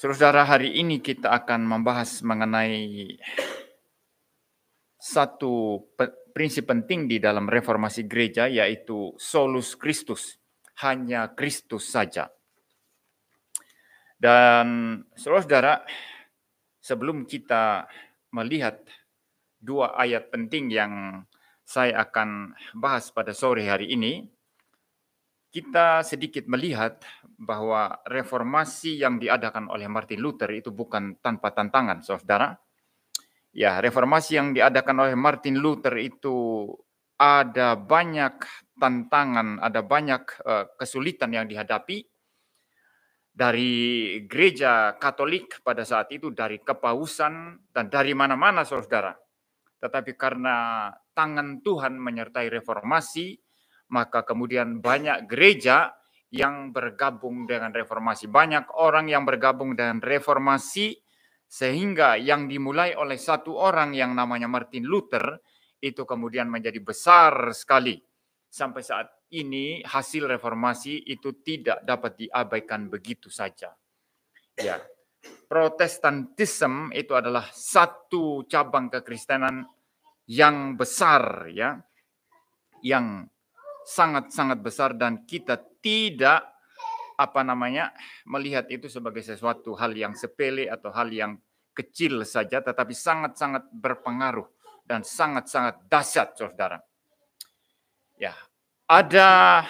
Saudara, hari ini kita akan membahas mengenai satu prinsip penting di dalam reformasi gereja, yaitu solus Christus, hanya Kristus saja. Dan saudara, sebelum kita melihat dua ayat penting yang saya akan bahas pada sore hari ini, kita sedikit melihat bahwa reformasi yang diadakan oleh Martin Luther itu bukan tanpa tantangan, saudara. Ya, reformasi yang diadakan oleh Martin Luther itu ada banyak tantangan, ada banyak kesulitan yang dihadapi dari gereja Katolik pada saat itu, dari kepausan dan dari mana-mana, saudara. Tetapi karena tangan Tuhan menyertai reformasi, maka kemudian banyak gereja yang bergabung dengan reformasi. Banyak orang yang bergabung dengan reformasi, sehingga yang dimulai oleh satu orang yang namanya Martin Luther, itu kemudian menjadi besar sekali. Sampai saat ini hasil reformasi itu tidak dapat diabaikan begitu saja. Ya, Protestantisme itu adalah satu cabang kekristenan yang besar, ya, yang sangat-sangat besar, dan kita tidak melihat itu sebagai sesuatu hal yang sepele atau hal yang kecil saja, tetapi sangat-sangat berpengaruh dan sangat-sangat dahsyat, saudara. Ya, ada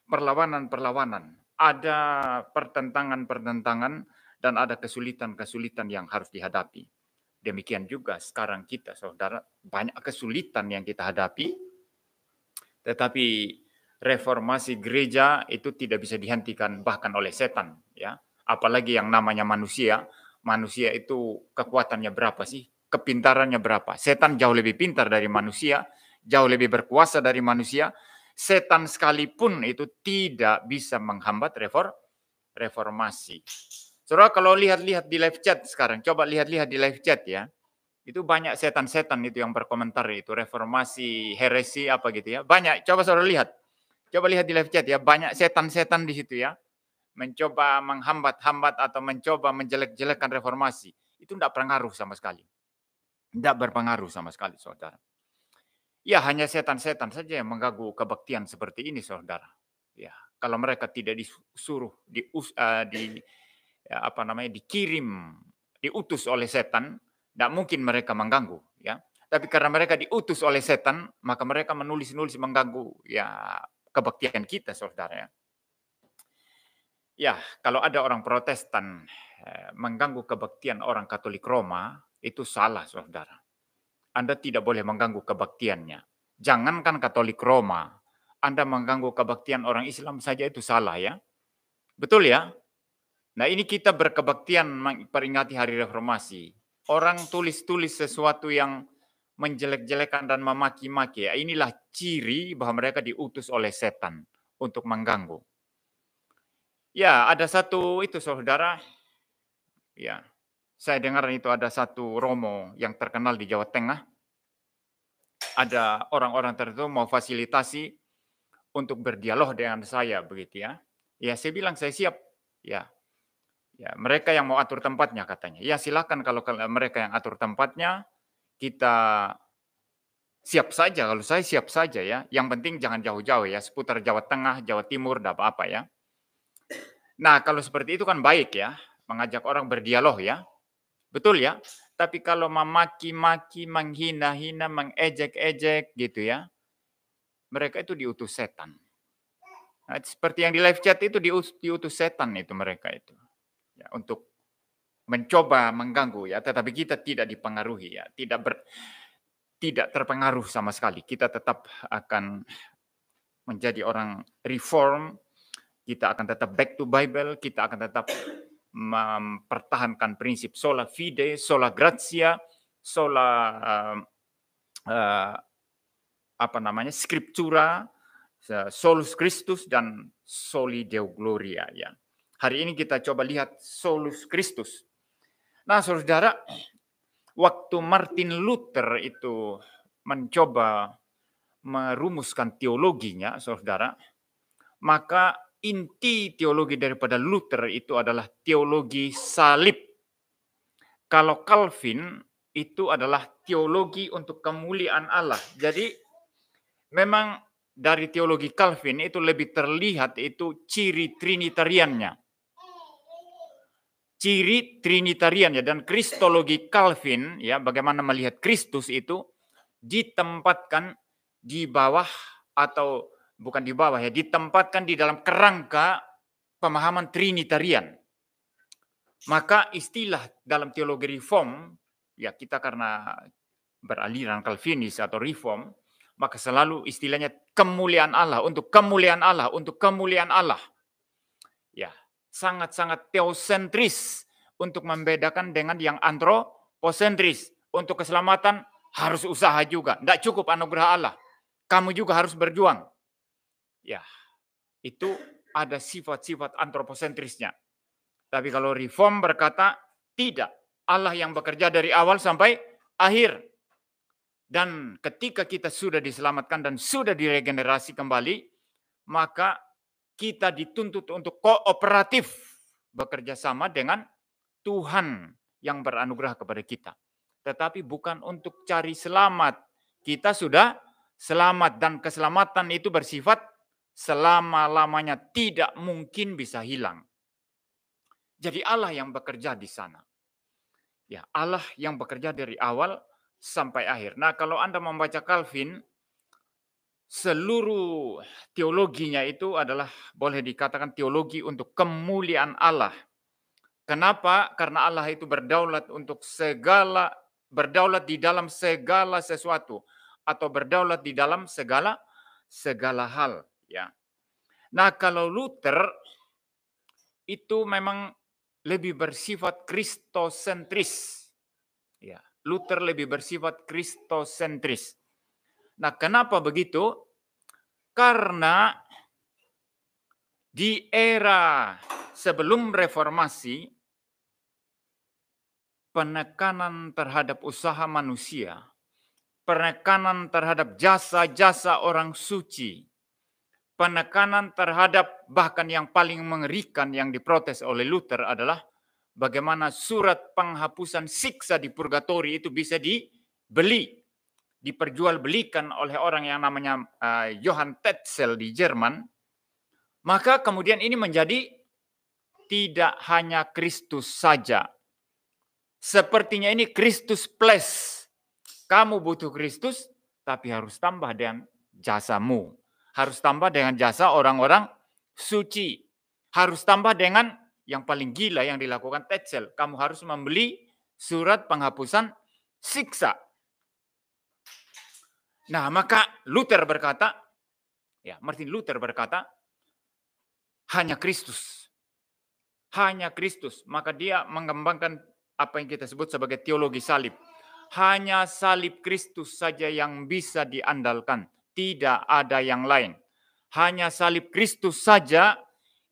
perlawanan-perlawanan, ada pertentangan-pertentangan, dan ada kesulitan-kesulitan yang harus dihadapi. Demikian juga sekarang kita, saudara, banyak kesulitan yang kita hadapi, tetapi reformasi gereja itu tidak bisa dihentikan bahkan oleh setan, ya. Apalagi yang namanya manusia. Manusia itu kekuatannya berapa sih? Kepintarannya berapa? Setan jauh lebih pintar dari manusia, jauh lebih berkuasa dari manusia. Setan sekalipun itu tidak bisa menghambat reformasi. Saudara, kalau lihat-lihat di live chat sekarang, coba lihat-lihat di live chat, ya. Itu banyak setan-setan itu yang berkomentar, itu reformasi, heresi apa gitu, ya. Banyak, coba saudara lihat. Coba lihat di live chat, ya, banyak setan-setan di situ, ya. Mencoba menghambat-hambat atau mencoba menjelek-jelekkan reformasi. Itu tidak berpengaruh sama sekali. Tidak berpengaruh sama sekali, saudara. Ya, hanya setan-setan saja yang mengganggu kebaktian seperti ini, saudara. Ya, kalau mereka tidak disuruh, dikirim, diutus oleh setan, tidak mungkin mereka mengganggu, ya. Tapi karena mereka diutus oleh setan, maka mereka menulis-nulis mengganggu, ya, kebaktian kita, saudara. Ya, kalau ada orang Protestan mengganggu kebaktian orang Katolik Roma, itu salah, saudara. Anda tidak boleh mengganggu kebaktiannya. Jangankan Katolik Roma, Anda mengganggu kebaktian orang Islam saja itu salah, ya. Betul, ya? Nah, ini kita berkebaktian memperingati Hari Reformasi. Orang tulis-tulis sesuatu yang menjelek-jelekan dan memaki-maki. Ya, inilah ciri bahwa mereka diutus oleh setan untuk mengganggu. Ya, ada satu itu, saudara. Ya, saya dengar itu ada satu romo yang terkenal di Jawa Tengah. Ada orang-orang tertentu mau fasilitasi untuk berdialog dengan saya, begitu, ya. Ya, saya bilang saya siap. Ya, mereka yang mau atur tempatnya katanya. Ya, silakan kalau mereka yang atur tempatnya, kita siap saja. Kalau saya siap saja, ya. Yang penting jangan jauh-jauh, ya, seputar Jawa Tengah, Jawa Timur, tidak apa-apa, ya. Nah, kalau seperti itu kan baik, ya, mengajak orang berdialog, ya. Betul, ya. Tapi kalau memaki-maki, menghina-hina, mengejek-ejek gitu, ya, mereka itu diutus setan. Nah, seperti yang di live chat itu diutus setan itu mereka itu. Ya, untuk mencoba mengganggu, ya, tetapi kita tidak dipengaruhi, ya, tidak terpengaruh sama sekali. Kita tetap akan menjadi orang reform, kita akan tetap back to Bible, kita akan tetap mempertahankan prinsip sola fide, sola gratia, sola scriptura, solus Christus, dan soli Deo Gloria, ya. Hari ini kita coba lihat solus Christus. Nah, saudara, waktu Martin Luther itu mencoba merumuskan teologinya, saudara, maka inti teologi daripada Luther itu adalah teologi salib. Kalau Calvin itu adalah teologi untuk kemuliaan Allah. Jadi memang dari teologi Calvin itu lebih terlihat itu ciri Trinitariannya. Ciri Trinitariannya dan Kristologi Calvin, ya, bagaimana melihat Kristus itu ditempatkan di bawah, atau bukan di bawah ya, ditempatkan di dalam kerangka pemahaman Trinitarian. Maka istilah dalam teologi reform, ya kita karena beraliran Calvinis atau reform, maka selalu istilahnya kemuliaan Allah, untuk kemuliaan Allah, untuk kemuliaan Allah. Ya, sangat-sangat teosentris untuk membedakan dengan yang antroposentris. Untuk keselamatan harus usaha juga, tidak cukup anugerah Allah. Kamu juga harus berjuang. Ya, itu ada sifat-sifat antroposentrisnya. Tapi kalau reform berkata tidak, Allah yang bekerja dari awal sampai akhir. Dan ketika kita sudah diselamatkan dan sudah diregenerasi kembali, maka kita dituntut untuk kooperatif bekerja sama dengan Tuhan yang beranugerah kepada kita. Tetapi bukan untuk cari selamat. Kita sudah selamat dan keselamatan itu bersifat selama-lamanya, tidak mungkin bisa hilang. Jadi Allah yang bekerja di sana. Ya, Allah yang bekerja dari awal sampai akhir. Nah, kalau Anda membaca Calvin, seluruh teologinya itu adalah boleh dikatakan teologi untuk kemuliaan Allah. Kenapa? Karena Allah itu berdaulat untuk berdaulat di dalam segala sesuatu, atau berdaulat di dalam segala hal, ya. Nah, kalau Luther itu memang lebih bersifat kristosentris. Ya, Luther lebih bersifat kristosentris. Nah, kenapa begitu? Karena di era sebelum reformasi, penekanan terhadap usaha manusia, penekanan terhadap jasa-jasa orang suci, penekanan terhadap bahkan yang paling mengerikan yang diprotes oleh Luther adalah bagaimana surat penghapusan siksa di purgatori itu bisa dibeli, diperjualbelikan oleh orang yang namanya Johann Tetzel di Jerman. Maka kemudian ini menjadi tidak hanya Kristus saja. Sepertinya ini Kristus plus. Kamu butuh Kristus, tapi harus tambah dengan jasamu. Harus tambah dengan jasa orang-orang suci. Harus tambah dengan yang paling gila yang dilakukan Tetzel. Kamu harus membeli surat penghapusan siksa. Nah, maka Luther berkata, ya, Martin Luther berkata, hanya Kristus. Hanya Kristus. Maka dia mengembangkan apa yang kita sebut sebagai teologi salib. Hanya salib Kristus saja yang bisa diandalkan. Tidak ada yang lain. Hanya salib Kristus saja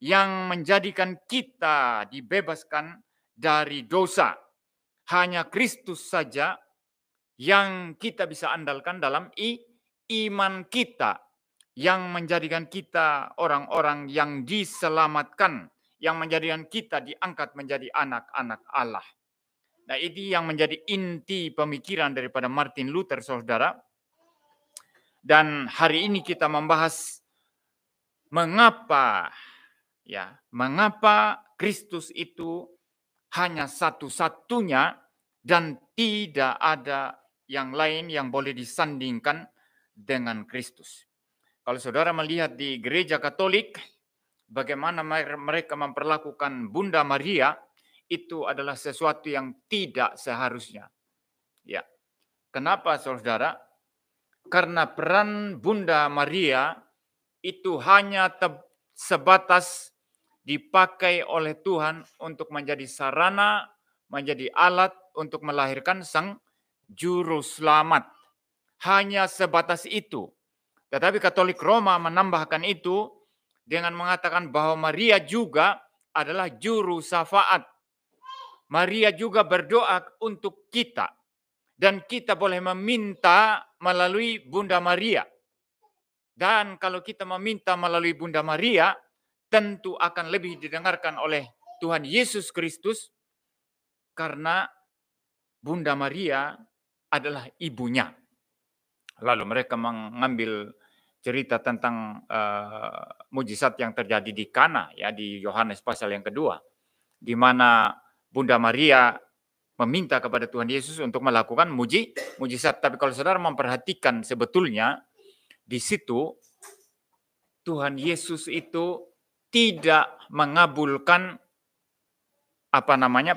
yang menjadikan kita dibebaskan dari dosa. Hanya Kristus saja yang kita bisa andalkan dalam iman kita, yang menjadikan kita orang-orang yang diselamatkan, yang menjadikan kita diangkat menjadi anak-anak Allah. Nah, ini yang menjadi inti pemikiran daripada Martin Luther, saudara. Dan hari ini kita membahas mengapa Kristus itu hanya satu-satunya dan tidak ada yang lain yang boleh disandingkan dengan Kristus. Kalau saudara melihat di gereja Katolik, bagaimana mereka memperlakukan Bunda Maria, itu adalah sesuatu yang tidak seharusnya. Ya. Kenapa, saudara? Karena peran Bunda Maria itu hanya sebatas dipakai oleh Tuhan untuk menjadi sarana, menjadi alat untuk melahirkan Sang Juru Selamat. Hanya sebatas itu. Tetapi Katolik Roma menambahkan itu dengan mengatakan bahwa Maria juga adalah juru syafaat. Maria juga berdoa untuk kita. Dan kita boleh meminta melalui Bunda Maria. Dan kalau kita meminta melalui Bunda Maria, tentu akan lebih didengarkan oleh Tuhan Yesus Kristus karena Bunda Maria adalah ibunya. Lalu mereka mengambil cerita tentang mujizat yang terjadi di Kana ya di Yohanes pasal yang kedua, di mana Bunda Maria meminta kepada Tuhan Yesus untuk melakukan mujizat. Tapi kalau saudara memperhatikan sebetulnya di situ Tuhan Yesus itu tidak mengabulkan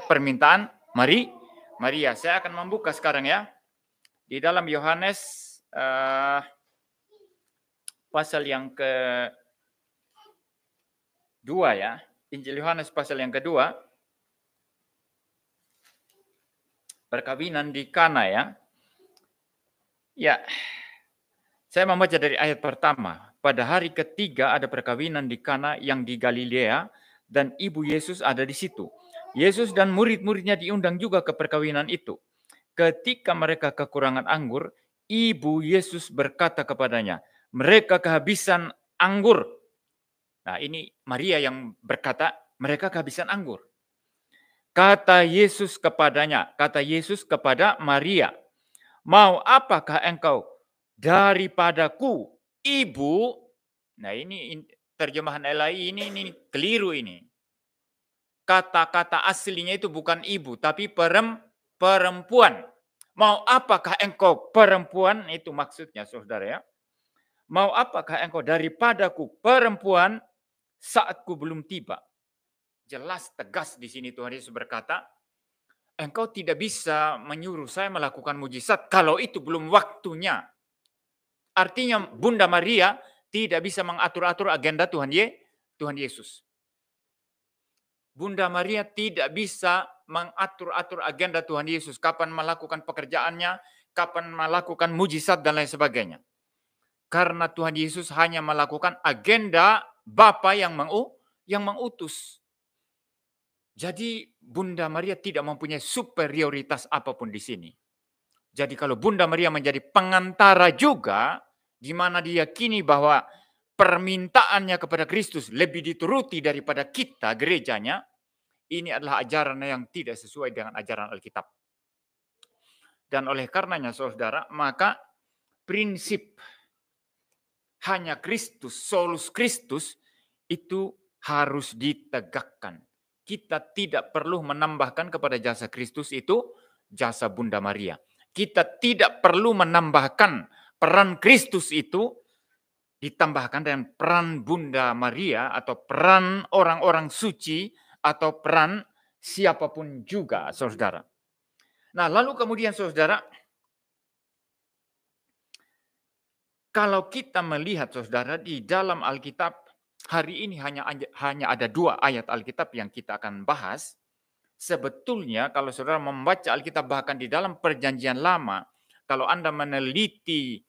permintaan Maria. Saya akan membuka sekarang ya di dalam Yohanes pasal yang kedua ya, Injil Yohanes pasal yang kedua, perkawinan di Kana ya. Ya, saya membaca dari ayat pertama. Pada hari ketiga ada perkawinan di Kana yang di Galilea dan ibu Yesus ada di situ. Yesus dan murid-muridnya diundang juga ke perkawinan itu. Ketika mereka kekurangan anggur, ibu Yesus berkata kepadanya, mereka kehabisan anggur. Nah, ini Maria yang berkata, mereka kehabisan anggur. Kata Yesus kepada Maria, mau apakah engkau daripadaku, ibu? Nah, ini terjemahan LAI ini keliru ini. Kata-kata aslinya itu bukan ibu, tapi perempuan. Mau apakah engkau perempuan? Itu maksudnya, saudara ya. Mau apakah engkau daripadaku perempuan saatku belum tiba? Jelas tegas di sini Tuhan Yesus berkata, engkau tidak bisa menyuruh saya melakukan mujizat kalau itu belum waktunya. Artinya Bunda Maria tidak bisa mengatur-atur agenda Tuhan Yesus. Bunda Maria tidak bisa mengatur-atur agenda Tuhan Yesus, kapan melakukan pekerjaannya, kapan melakukan mujizat dan lain sebagainya. Karena Tuhan Yesus hanya melakukan agenda Bapa yang mengutus. Jadi Bunda Maria tidak mempunyai superioritas apapun di sini. Jadi kalau Bunda Maria menjadi pengantara juga, di mana diyakini bahwa permintaannya kepada Kristus lebih dituruti daripada kita, gerejanya, ini adalah ajaran yang tidak sesuai dengan ajaran Alkitab. Dan oleh karenanya, saudara, maka prinsip hanya Kristus, solus Kristus, itu harus ditegakkan. Kita tidak perlu menambahkan kepada jasa Kristus itu jasa Bunda Maria. Kita tidak perlu menambahkan peran Kristus itu ditambahkan dengan peran Bunda Maria atau peran orang-orang suci atau peran siapapun juga, saudara. Nah, lalu kemudian saudara, kalau kita melihat saudara di dalam Alkitab, hari ini hanya ada 2 ayat Alkitab yang kita akan bahas. Sebetulnya kalau saudara membaca Alkitab bahkan di dalam Perjanjian Lama, kalau Anda meneliti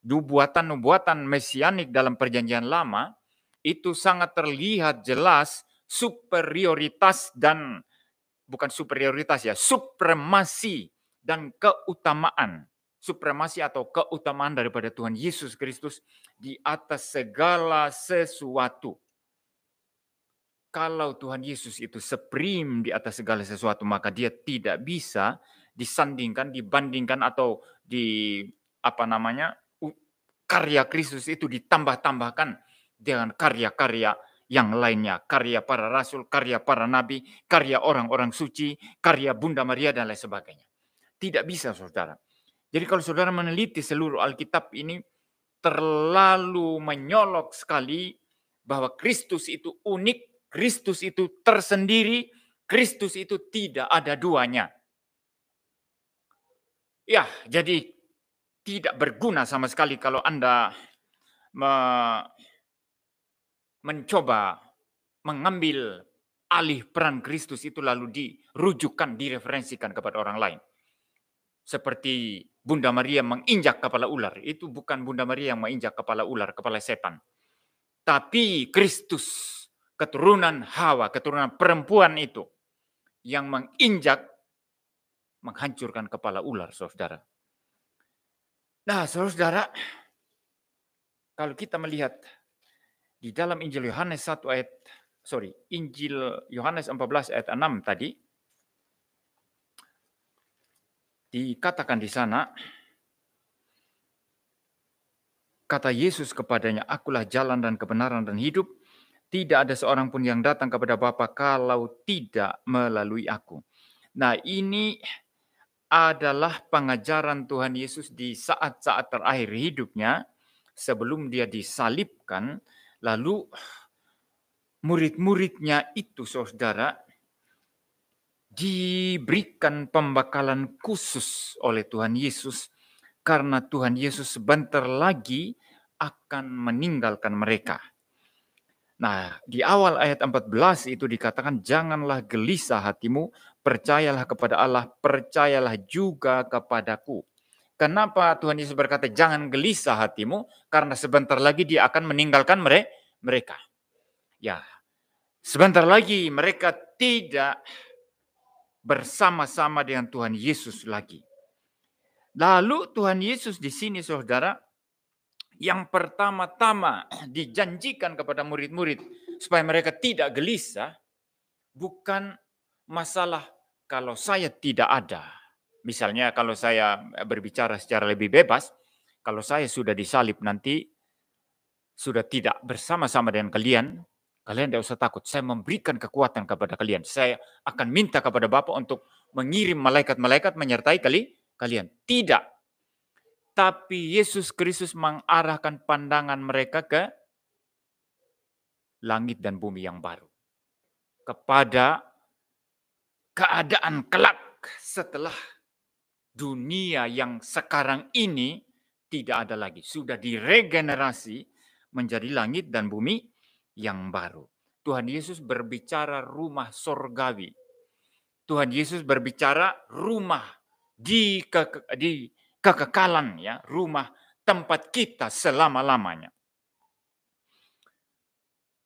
nubuatan-nubuatan mesianik dalam Perjanjian Lama, itu sangat terlihat jelas superioritas dan bukan superioritas ya, supremasi dan keutamaan. Supremasi atau keutamaan daripada Tuhan Yesus Kristus di atas segala sesuatu. Kalau Tuhan Yesus itu supreme di atas segala sesuatu, maka dia tidak bisa dibandingkan atau karya Kristus itu ditambah-tambahkan dengan karya-karya yang lainnya. Karya para rasul, karya para nabi, karya orang-orang suci, karya Bunda Maria dan lain sebagainya. Tidak bisa, saudara. Jadi kalau saudara meneliti seluruh Alkitab ini, terlalu menyolok sekali bahwa Kristus itu unik, Kristus itu tersendiri, Kristus itu tidak ada duanya. Ya, jadi tidak berguna sama sekali kalau Anda mencoba mengambil alih peran Kristus itu lalu dirujukan, direferensikan kepada orang lain. Seperti Bunda Maria menginjak kepala ular. Itu bukan Bunda Maria yang menginjak kepala ular, kepala setan. Tapi Kristus, keturunan Hawa, keturunan perempuan itu yang menginjak, menghancurkan kepala ular, saudara. Nah, saudara, kalau kita melihat Di dalam Injil Yohanes 1 ayat Injil Yohanes 14 ayat 6 tadi dikatakan di sana, kata Yesus kepadanya, "Akulah jalan dan kebenaran dan hidup. Tidak ada seorang pun yang datang kepada Bapa kalau tidak melalui aku." Nah, ini adalah pengajaran Tuhan Yesus di saat-saat terakhir hidupnya sebelum dia disalibkan. Lalu murid-muridnya itu, saudara, diberikan pembekalan khusus oleh Tuhan Yesus karena Tuhan Yesus sebentar lagi akan meninggalkan mereka. Nah, di awal ayat 14 itu dikatakan, "Janganlah gelisah hatimu, percayalah kepada Allah, percayalah juga kepadaku." Kenapa Tuhan Yesus berkata, "Jangan gelisah hatimu," karena sebentar lagi dia akan meninggalkan mereka. Ya, sebentar lagi mereka tidak bersama-sama dengan Tuhan Yesus lagi. Lalu Tuhan Yesus di sini, saudara, yang pertama-tama dijanjikan kepada murid-murid supaya mereka tidak gelisah, bukan masalah kalau saya tidak ada. Misalnya kalau saya berbicara secara lebih bebas, kalau saya sudah disalib nanti, sudah tidak bersama-sama dengan kalian, kalian tidak usah takut. Saya memberikan kekuatan kepada kalian. Saya akan minta kepada Bapa untuk mengirim malaikat-malaikat menyertai kalian. Tidak. Tapi Yesus Kristus mengarahkan pandangan mereka ke langit dan bumi yang baru. Kepada keadaan kelak setelah dunia yang sekarang ini tidak ada lagi. Sudah diregenerasi menjadi langit dan bumi yang baru. Tuhan Yesus berbicara rumah sorgawi. Tuhan Yesus berbicara rumah di kekekalan, ya, rumah tempat kita selama-lamanya.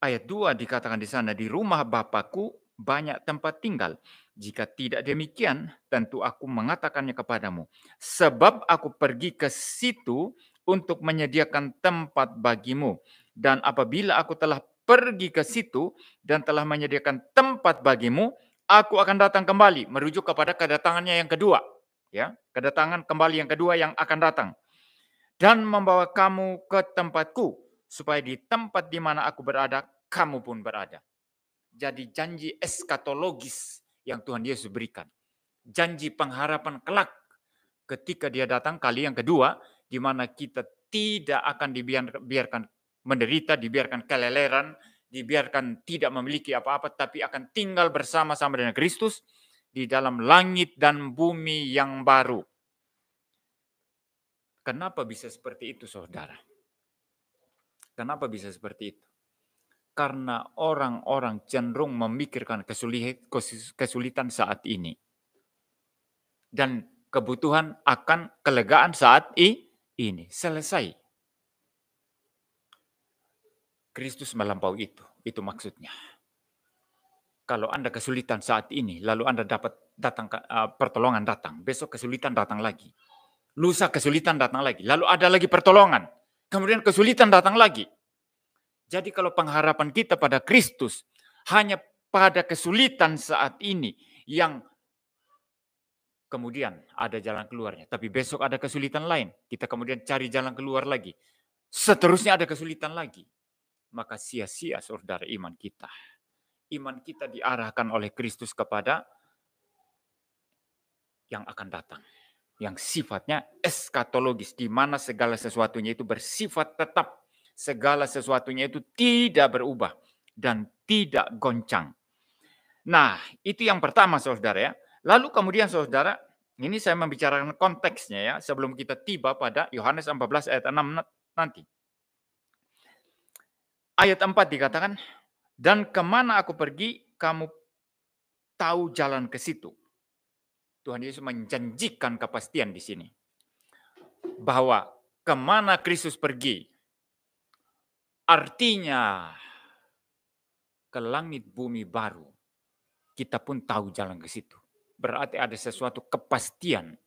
Ayat 2 dikatakan di sana, "Di rumah Bapakku banyak tempat tinggal. Jika tidak demikian, tentu aku mengatakannya kepadamu. Sebab aku pergi ke situ untuk menyediakan tempat bagimu. Dan apabila aku telah pergi ke situ dan telah menyediakan tempat bagimu, aku akan datang kembali." Merujuk kepada kedatangannya yang kedua. Ya, kedatangan kembali yang kedua yang akan datang. "Dan membawa kamu ke tempatku, supaya di tempat di mana aku berada, kamu pun berada." Jadi janji eskatologis yang Tuhan Yesus berikan. Janji pengharapan kelak ketika dia datang kali yang kedua, di mana kita tidak akan dibiarkan menderita, dibiarkan keleleran, dibiarkan tidak memiliki apa-apa, tapi akan tinggal bersama-sama dengan Kristus di dalam langit dan bumi yang baru. Kenapa bisa seperti itu, saudara? Kenapa bisa seperti itu? Karena orang-orang cenderung memikirkan kesulitan saat ini. Dan kebutuhan akan kelegaan saat ini. Selesai. Kristus melampaui itu. Itu maksudnya. Kalau Anda kesulitan saat ini, lalu Anda dapat pertolongan datang. Besok kesulitan datang lagi. Lusa kesulitan datang lagi. Lalu ada lagi pertolongan. Kemudian kesulitan datang lagi. Jadi kalau pengharapan kita pada Kristus hanya pada kesulitan saat ini yang kemudian ada jalan keluarnya. Tapi besok ada kesulitan lain. Kita kemudian cari jalan keluar lagi. Seterusnya ada kesulitan lagi. Maka sia-sia, saudara, iman kita. Iman kita diarahkan oleh Kristus kepada yang akan datang. Yang sifatnya eskatologis. Di mana segala sesuatunya itu bersifat tetap. Segala sesuatunya itu tidak berubah dan tidak goncang. Nah, itu yang pertama, saudara, ya. Lalu kemudian, saudara, ini saya membicarakan konteksnya, ya, sebelum kita tiba pada Yohanes 14 ayat 6 nanti. Ayat 4 dikatakan, "Dan kemana aku pergi, kamu tahu jalan ke situ." Tuhan Yesus menjanjikan kepastian di sini. Bahwa kemana Kristus pergi, artinya ke langit bumi baru. Kita pun tahu jalan ke situ. Berarti ada sesuatu kepastian.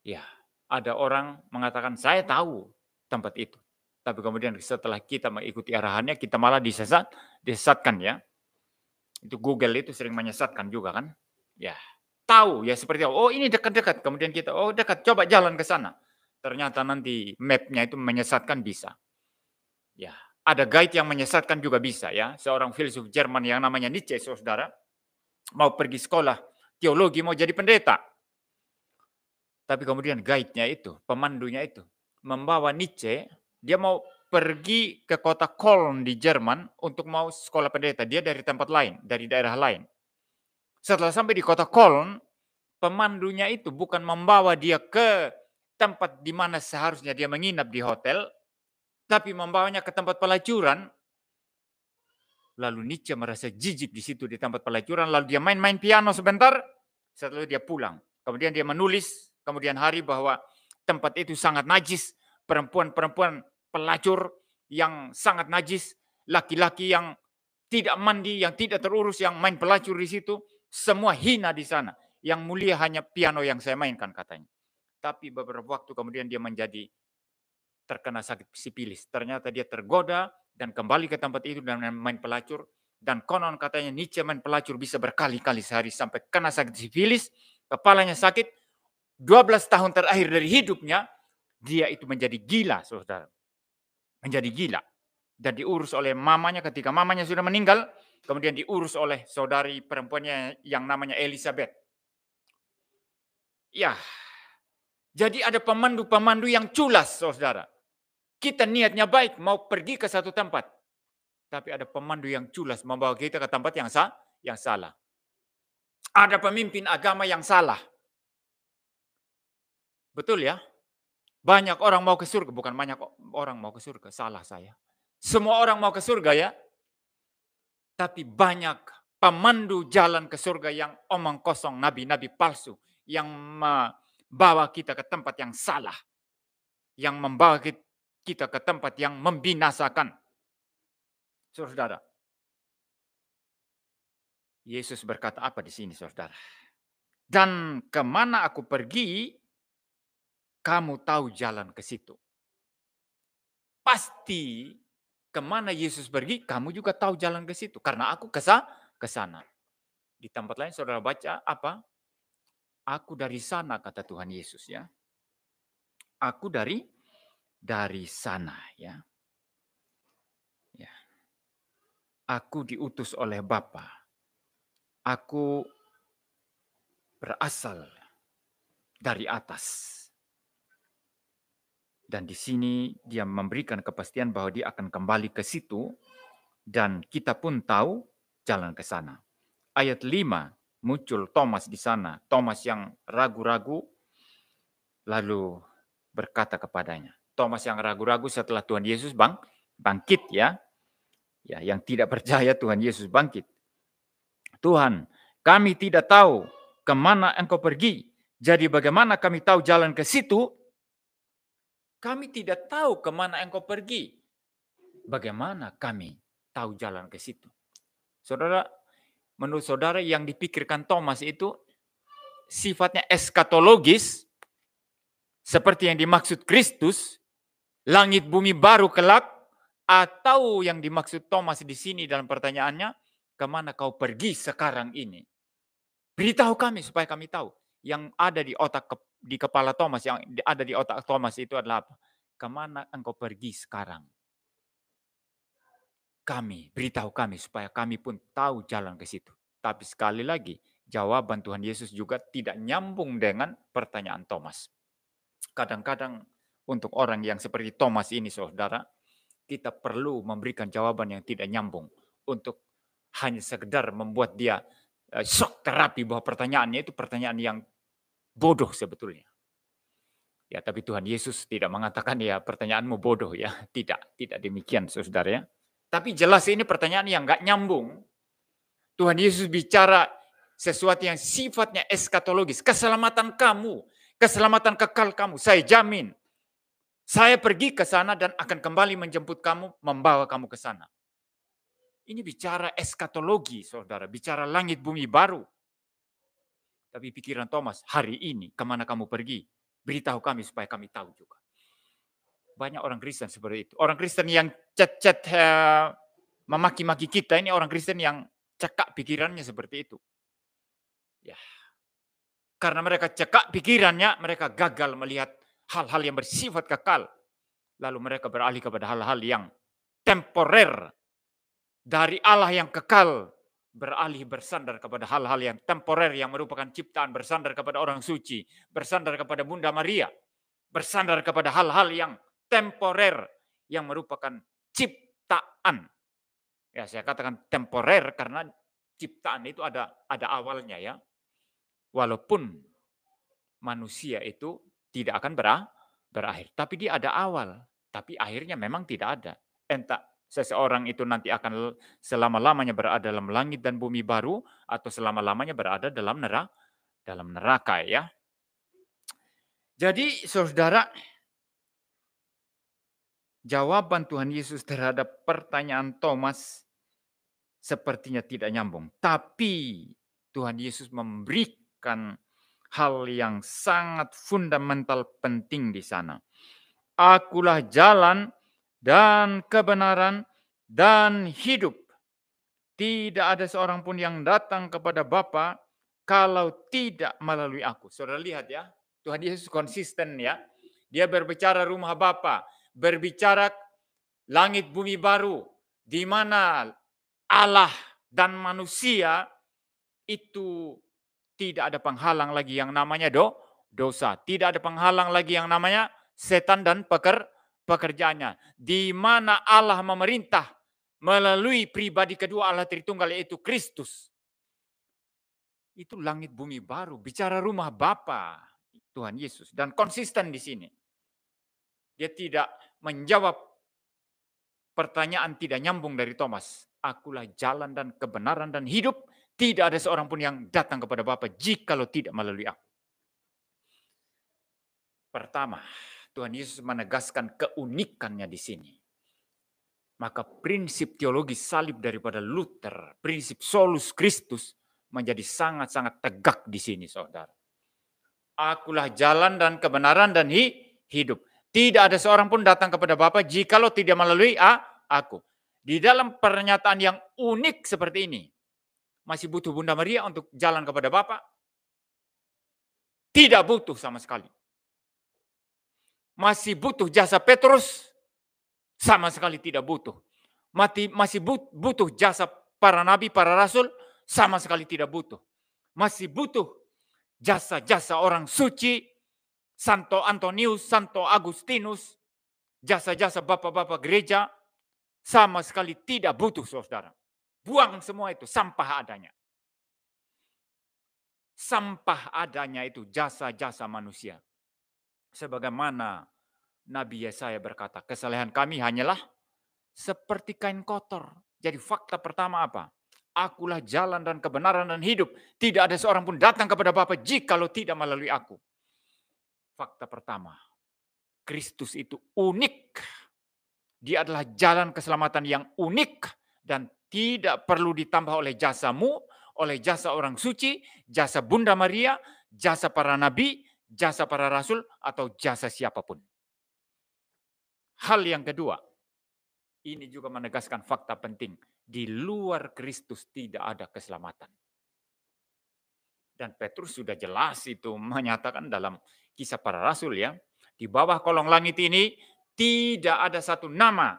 Ya, ada orang mengatakan, "Saya tahu tempat itu." Tapi kemudian setelah kita mengikuti arahannya, kita malah disesatkan ya. Itu Google itu sering menyesatkan juga kan. Ya, tahu ya seperti oh ini dekat-dekat, kemudian kita oh dekat, coba jalan ke sana. Ternyata nanti map-nya itu menyesatkan bisa. Ya, ada guide yang menyesatkan juga bisa ya. Seorang filsuf Jerman yang namanya Nietzsche, saudara, mau pergi sekolah teologi, mau jadi pendeta. Tapi kemudian guide-nya itu, pemandunya itu, membawa Nietzsche, dia mau pergi ke kota Köln di Jerman untuk mau sekolah pendeta. Dia dari tempat lain, dari daerah lain. Setelah sampai di kota Köln, pemandunya itu bukan membawa dia ke tempat di mana seharusnya dia menginap di hotel, tapi membawanya ke tempat pelacuran. Lalu Nietzsche merasa jijik di situ di tempat pelacuran, lalu dia main-main piano sebentar, setelah dia pulang. Kemudian dia menulis kemudian hari bahwa tempat itu sangat najis, perempuan-perempuan pelacur yang sangat najis, laki-laki yang tidak mandi, yang tidak terurus, yang main pelacur di situ, semua hina di sana. Yang mulia hanya piano yang saya mainkan katanya. Tapi beberapa waktu kemudian dia menjadi terkena sakit sipilis. Ternyata dia tergoda dan kembali ke tempat itu dan main pelacur. Dan konon katanya Nietzsche main pelacur bisa berkali-kali sehari sampai kena sakit sipilis, kepalanya sakit. 12 tahun terakhir dari hidupnya, dia itu menjadi gila, saudara. Menjadi gila. Dan diurus oleh mamanya ketika mamanya sudah meninggal, kemudian diurus oleh saudari perempuannya yang namanya Elizabeth. Ya, jadi ada pemandu-pemandu yang culas, saudara. Kita niatnya baik, mau pergi ke satu tempat. Tapi ada pemandu yang culas membawa kita ke tempat yang salah. Ada pemimpin agama yang salah. Betul ya? Banyak orang mau ke surga, bukan banyak orang mau ke surga, salah saya. Semua orang mau ke surga ya. Tapi banyak pemandu jalan ke surga yang omong kosong, nabi-nabi palsu. Yang membawa kita ke tempat yang salah. Yang membawa kita ke tempat yang membinasakan. Saudara, Yesus berkata apa di sini, saudara? Dan kemana aku pergi, kamu tahu jalan ke situ. Pasti kemana Yesus pergi, kamu juga tahu jalan ke situ. Karena aku ke sana. Di tempat lain saudara baca apa? Aku dari sana, kata Tuhan Yesus ya. Aku dari sana ya. Ya. Aku diutus oleh Bapa. Aku berasal dari atas. Dan di sini dia memberikan kepastian bahwa dia akan kembali ke situ dan kita pun tahu jalan ke sana. Ayat 5 muncul Thomas di sana. Thomas yang ragu-ragu lalu berkata kepadanya. Thomas yang ragu-ragu setelah Tuhan Yesus bangkit ya. Ya, yang tidak percaya Tuhan Yesus bangkit. Tuhan, kami tidak tahu kemana engkau pergi. Jadi bagaimana kami tahu jalan ke situ? Kami tidak tahu kemana engkau pergi. Bagaimana kami tahu jalan ke situ? Saudara, menurut saudara yang dipikirkan Thomas itu sifatnya eskatologis, seperti yang dimaksud Kristus, langit bumi baru kelak, atau yang dimaksud Thomas di sini dalam pertanyaannya, kemana kau pergi sekarang ini? Beritahu kami supaya kami tahu. Yang ada di kepala Thomas, yang ada di otak Thomas itu adalah apa? Kemana engkau pergi sekarang? Kami, beritahu kami supaya kami pun tahu jalan ke situ. Tapi sekali lagi, jawaban Tuhan Yesus juga tidak nyambung dengan pertanyaan Thomas. Kadang-kadang untuk orang yang seperti Thomas ini, saudara, kita perlu memberikan jawaban yang tidak nyambung untuk hanya sekedar membuat dia shock terapi bahwa pertanyaannya itu pertanyaan yang bodoh sebetulnya. Ya, tapi Tuhan Yesus tidak mengatakan ya pertanyaanmu bodoh ya. Tidak demikian saudara ya. Tapi jelas ini pertanyaan yang enggak nyambung. Tuhan Yesus bicara sesuatu yang sifatnya eskatologis. Keselamatan kamu, keselamatan kekal kamu, saya jamin. Saya pergi ke sana dan akan kembali menjemput kamu, membawa kamu ke sana. Ini bicara eskatologi, saudara. Bicara langit bumi baru. Tapi pikiran Thomas, hari ini kemana kamu pergi? Beritahu kami supaya kami tahu juga. Banyak orang Kristen seperti itu. Orang Kristen yang chat-chat memaki-maki kita, ini orang Kristen yang cekak pikirannya seperti itu. Ya. Karena mereka cekak pikirannya, mereka gagal melihat hal-hal yang bersifat kekal. Lalu mereka beralih kepada hal-hal yang temporer. Dari Allah yang kekal, beralih bersandar kepada hal-hal yang temporer yang merupakan ciptaan, bersandar kepada orang suci, bersandar kepada Bunda Maria, bersandar kepada hal-hal yang temporer yang merupakan ciptaan. Ya, saya katakan temporer karena ciptaan itu ada awalnya ya. Walaupun manusia itu tidak akan berakhir, tapi dia ada awal, tapi akhirnya memang tidak ada. Entah seseorang itu nanti akan selama-lamanya berada dalam langit dan bumi baru atau selama-lamanya berada dalam neraka ya. Jadi saudara, jawaban Tuhan Yesus terhadap pertanyaan Thomas sepertinya tidak nyambung. Tapi Tuhan Yesus memberikan hal yang sangat fundamental penting di sana. Akulah jalan dan kebenaran dan hidup. Tidak ada seorang pun yang datang kepada Bapa kalau tidak melalui aku. Saudara lihat ya, Tuhan Yesus konsisten ya. Dia berbicara rumah Bapa, berbicara langit bumi baru, di mana Allah dan manusia itu tidak ada penghalang lagi yang namanya dosa. Tidak ada penghalang lagi yang namanya setan dan pekerjaannya. Di mana Allah memerintah melalui pribadi kedua Allah Tritunggal yaitu Kristus. Itu langit bumi baru, bicara rumah Bapa Tuhan Yesus dan konsisten di sini. Dia tidak menjawab pertanyaan tidak nyambung dari Thomas. Akulah jalan dan kebenaran dan hidup. Tidak ada seorang pun yang datang kepada Bapa jikalau tidak melalui aku. Pertama, Tuhan Yesus menegaskan keunikannya di sini. Maka prinsip teologi salib daripada Luther, prinsip solus Christus menjadi sangat-sangat tegak di sini, saudara. Akulah jalan dan kebenaran dan hidup. Tidak ada seorang pun datang kepada Bapa jikalau tidak melalui aku. Di dalam pernyataan yang unik seperti ini, masih butuh Bunda Maria untuk jalan kepada Bapa? Tidak butuh sama sekali. Masih butuh jasa Petrus? Sama sekali tidak butuh. Masih butuh jasa para nabi, para rasul? Sama sekali tidak butuh. Masih butuh jasa-jasa orang suci, Santo Antonius, Santo Agustinus, jasa-jasa bapak-bapak gereja? Sama sekali tidak butuh, saudara. Buang semua itu, sampah adanya. Sampah adanya itu jasa-jasa manusia. Sebagaimana Nabi Yesaya berkata, kesalehan kami hanyalah seperti kain kotor. Jadi fakta pertama apa? Akulah jalan dan kebenaran dan hidup. Tidak ada seorang pun datang kepada Bapa jikalau tidak melalui aku. Fakta pertama, Kristus itu unik. Dia adalah jalan keselamatan yang unik dan tidak perlu ditambah oleh jasamu, oleh jasa orang suci, jasa Bunda Maria, jasa para nabi, jasa para rasul, atau jasa siapapun. Hal yang kedua, ini juga menegaskan fakta penting. Di luar Kristus tidak ada keselamatan. Dan Petrus sudah jelas itu menyatakan dalam kisah para rasul ya. Di bawah kolong langit ini tidak ada satu nama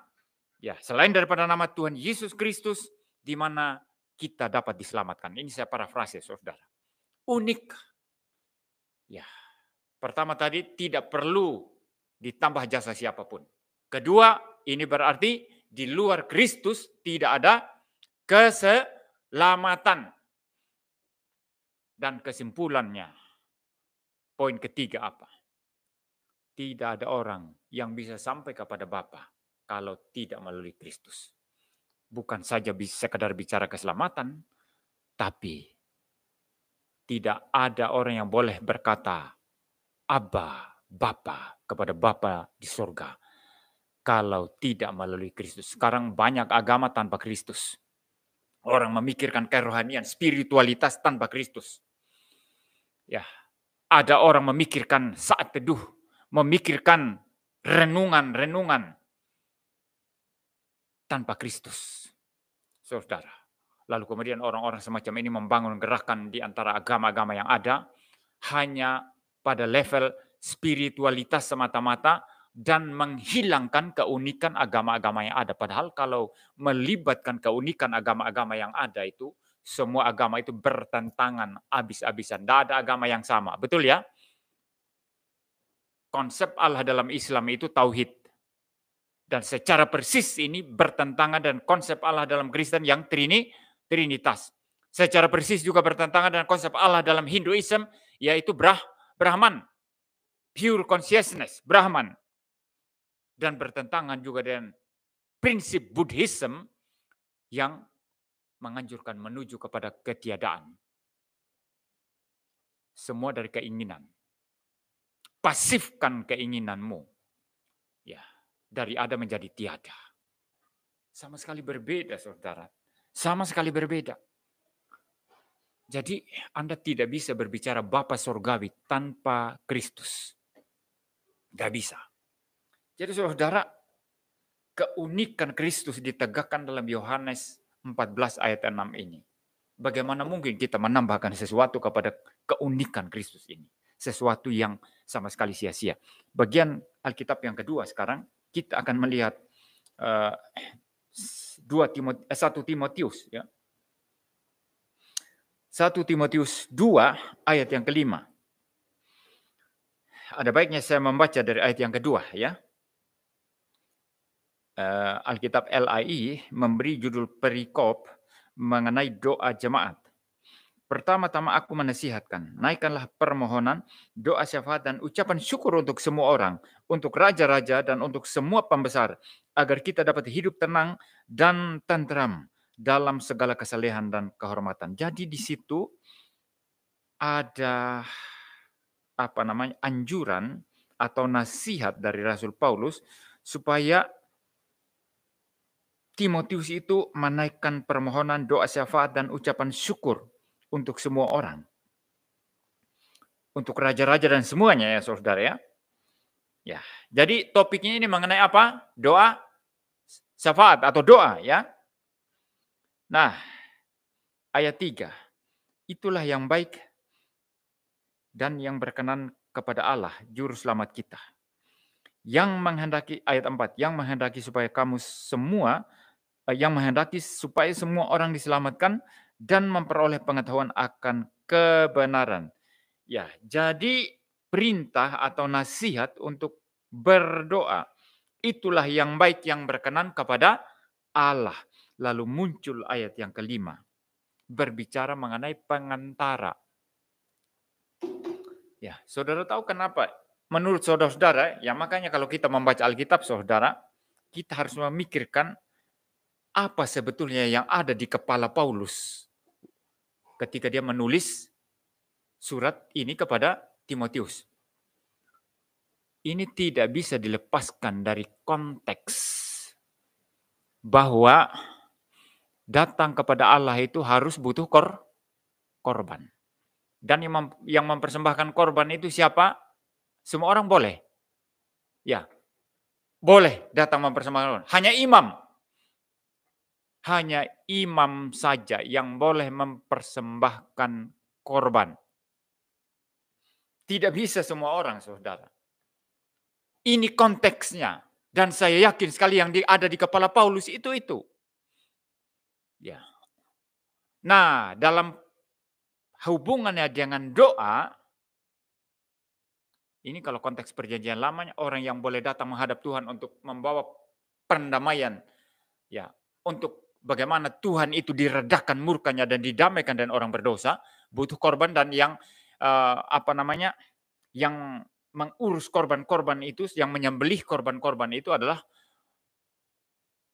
ya selain daripada nama Tuhan Yesus Kristus di mana kita dapat diselamatkan. Ini saya parafrase, saudara. Unik. Ya. Pertama tadi tidak perlu ditambah jasa siapapun. Kedua, ini berarti di luar Kristus tidak ada keselamatan. Dan kesimpulannya, poin ketiga apa? Tidak ada orang yang bisa sampai kepada Bapa kalau tidak melalui Kristus. Bukan saja sekadar bicara keselamatan, tapi tidak ada orang yang boleh berkata, Abba, Bapa, kepada Bapa di surga, kalau tidak melalui Kristus. Sekarang banyak agama tanpa Kristus. Orang memikirkan kerohanian, spiritualitas tanpa Kristus. Ya, ada orang memikirkan saat teduh, memikirkan renungan-renungan tanpa Kristus, saudara. Lalu kemudian orang-orang semacam ini membangun gerakan di antara agama-agama yang ada hanya pada level spiritualitas semata-mata dan menghilangkan keunikan agama-agama yang ada. Padahal kalau melibatkan keunikan agama-agama yang ada itu, semua agama itu bertentangan habis-habisan. Tidak ada agama yang sama. Betul ya? Konsep Allah dalam Islam itu tauhid. Dan secara persis ini bertentangan dengan konsep Allah dalam Kristen yang Trinitas. Secara persis juga bertentangan dengan konsep Allah dalam Hinduism, yaitu Brahman. Pure consciousness, Brahman. Dan bertentangan juga dengan prinsip Buddhism yang menganjurkan menuju kepada ketiadaan. Semua dari keinginan. Pasifkan keinginanmu. Ya, dari ada menjadi tiada. Sama sekali berbeda, saudara. Sama sekali berbeda. Jadi Anda tidak bisa berbicara Bapa Sorgawi tanpa Kristus. Tidak bisa. Jadi saudara, keunikan Kristus ditegakkan dalam Yohanes 14 ayat 6 ini. Bagaimana mungkin kita menambahkan sesuatu kepada keunikan Kristus ini? Sesuatu yang sama sekali sia-sia. Bagian Alkitab yang kedua sekarang, kita akan melihat 1 Timotius. Ya. 1 Timotius 2 ayat yang kelima. Ada baiknya saya membaca dari ayat yang kedua. Ya. Alkitab LAI memberi judul perikop mengenai doa jemaat. Pertama-tama aku menasihatkan, naikkanlah permohonan, doa syafaat dan ucapan syukur untuk semua orang, untuk raja-raja dan untuk semua pembesar, agar kita dapat hidup tenang dan tentram dalam segala kesalehan dan kehormatan. Jadi di situ ada anjuran atau nasihat dari Rasul Paulus supaya Timotius itu menaikkan permohonan, doa syafaat dan ucapan syukur untuk semua orang. Untuk raja-raja dan semuanya ya saudara ya. Ya, jadi topiknya ini mengenai apa? Doa syafaat atau doa ya. Nah, ayat 3. Itulah yang baik dan yang berkenan kepada Allah, juru selamat kita. Yang menghendaki, ayat 4, yang menghendaki supaya semua orang diselamatkan dan memperoleh pengetahuan akan kebenaran. Ya, jadi perintah atau nasihat untuk berdoa. Itulah yang baik yang berkenan kepada Allah. Lalu muncul ayat yang kelima. Berbicara mengenai pengantara. Ya, saudara tahu kenapa? Menurut saudara-saudara, ya makanya kalau kita membaca Alkitab, saudara, kita harus memikirkan apa sebetulnya yang ada di kepala Paulus ketika dia menulis surat ini kepada Timotius. Ini tidak bisa dilepaskan dari konteks bahwa datang kepada Allah itu harus butuh korban. Dan yang mempersembahkan korban itu siapa? Semua orang boleh. Ya, boleh datang mempersembahkan korban. Hanya imam. Hanya imam saja yang boleh mempersembahkan korban. Tidak bisa semua orang, saudara. Ini konteksnya. Dan saya yakin sekali yang ada di kepala Paulus itu. Ya. Nah, dalam hubungannya dengan doa, ini kalau konteks perjanjian lamanya, orang yang boleh datang menghadap Tuhan untuk membawa pendamaian. Ya, untuk bagaimana Tuhan itu diredakan murkanya dan didamaikan dengan orang berdosa, butuh korban dan yang yang mengurus korban-korban itu, yang menyembelih korban-korban itu adalah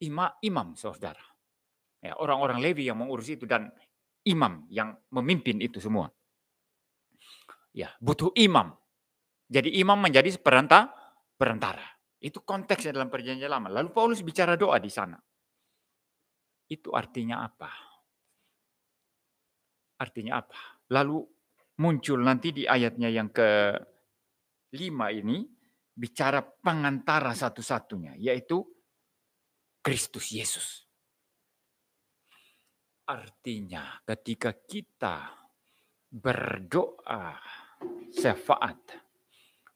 imam, saudara. Ya, orang-orang Lewi yang mengurus itu dan imam yang memimpin itu semua. Ya, butuh imam. Jadi imam menjadi perantara. Itu konteksnya dalam perjanjian lama. Lalu Paulus bicara doa di sana. Itu artinya apa? Artinya apa? Lalu muncul nanti di ayatnya yang ke-5 ini, bicara pengantara satu-satunya, yaitu Kristus Yesus. Artinya ketika kita berdoa syafaat,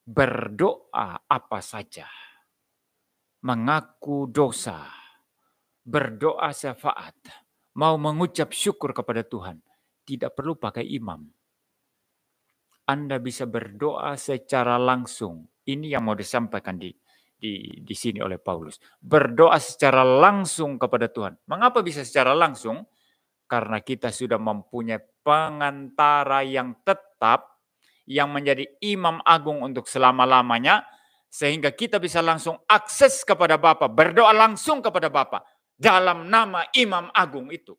berdoa apa saja, mengaku dosa, berdoa syafaat, mau mengucap syukur kepada Tuhan, tidak perlu pakai imam. Anda bisa berdoa secara langsung. Ini yang mau disampaikan di sini oleh Paulus. Berdoa secara langsung kepada Tuhan. Mengapa bisa secara langsung? Karena kita sudah mempunyai pengantara yang tetap, yang menjadi imam agung untuk selama-lamanya, sehingga kita bisa langsung akses kepada Bapa, berdoa langsung kepada Bapa dalam nama imam agung itu,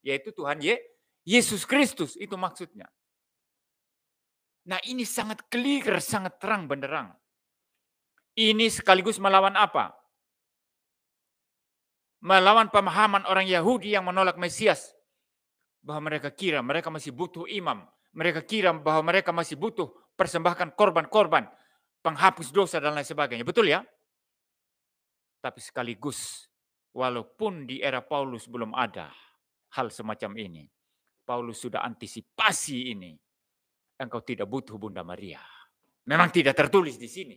yaitu Tuhan Yesus Kristus, itu maksudnya. Nah, ini sangat clear, sangat terang benderang. Ini sekaligus melawan apa? Melawan pemahaman orang Yahudi yang menolak Mesias. Bahwa mereka kira mereka masih butuh imam. Mereka kira bahwa mereka masih butuh persembahkan korban-korban, penghapus dosa dan lain sebagainya. Betul ya? Tapi sekaligus, walaupun di era Paulus belum ada hal semacam ini, Paulus sudah antisipasi ini. Engkau tidak butuh Bunda Maria. Memang tidak tertulis di sini,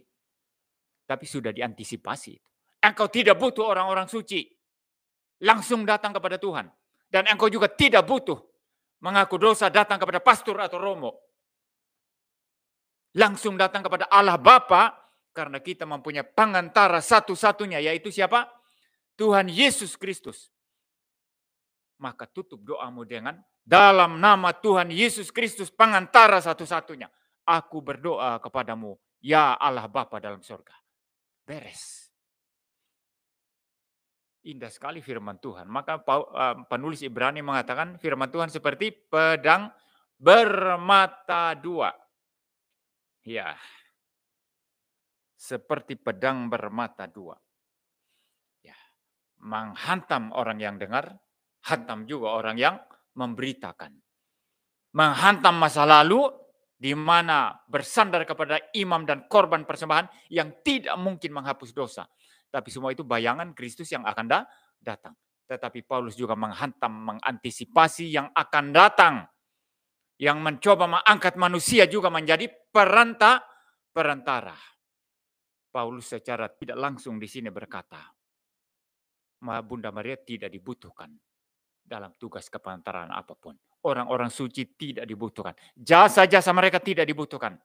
tapi sudah diantisipasi. Engkau tidak butuh orang-orang suci. Langsung datang kepada Tuhan. Dan engkau juga tidak butuh mengaku dosa datang kepada pastor atau romo. Langsung datang kepada Allah Bapa, karena kita mempunyai pengantara satu-satunya, yaitu siapa? Tuhan Yesus Kristus. Maka tutup doamu dengan dalam nama Tuhan Yesus Kristus, pengantara satu-satunya. Aku berdoa kepadamu, ya Allah Bapa dalam surga. Beres. Indah sekali firman Tuhan. Maka penulis Ibrani mengatakan firman Tuhan seperti pedang bermata dua. Ya, seperti pedang bermata dua. Ya, menghantam orang yang dengar, hantam juga orang yang memberitakan. Menghantam masa lalu, di mana bersandar kepada imam dan korban persembahan yang tidak mungkin menghapus dosa. Tapi semua itu bayangan Kristus yang akan datang. Tetapi Paulus juga menghantam, mengantisipasi yang akan datang. Yang mencoba mengangkat manusia juga menjadi perantara. Paulus secara tidak langsung di sini berkata, Bunda Maria tidak dibutuhkan dalam tugas keperantaraan apapun. Orang-orang suci tidak dibutuhkan. Jasa-jasa mereka tidak dibutuhkan.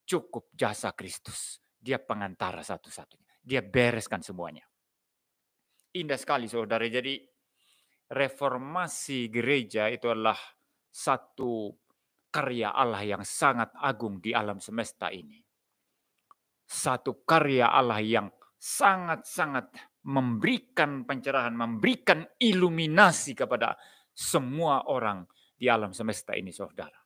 Cukup jasa Kristus. Dia pengantara satu-satunya. Dia bereskan semuanya. Indah sekali saudara. Jadi reformasi gereja itu adalah satu karya Allah yang sangat agung di alam semesta ini. Satu karya Allah yang sangat-sangat memberikan pencerahan, memberikan iluminasi kepada semua orang di alam semesta ini, saudara.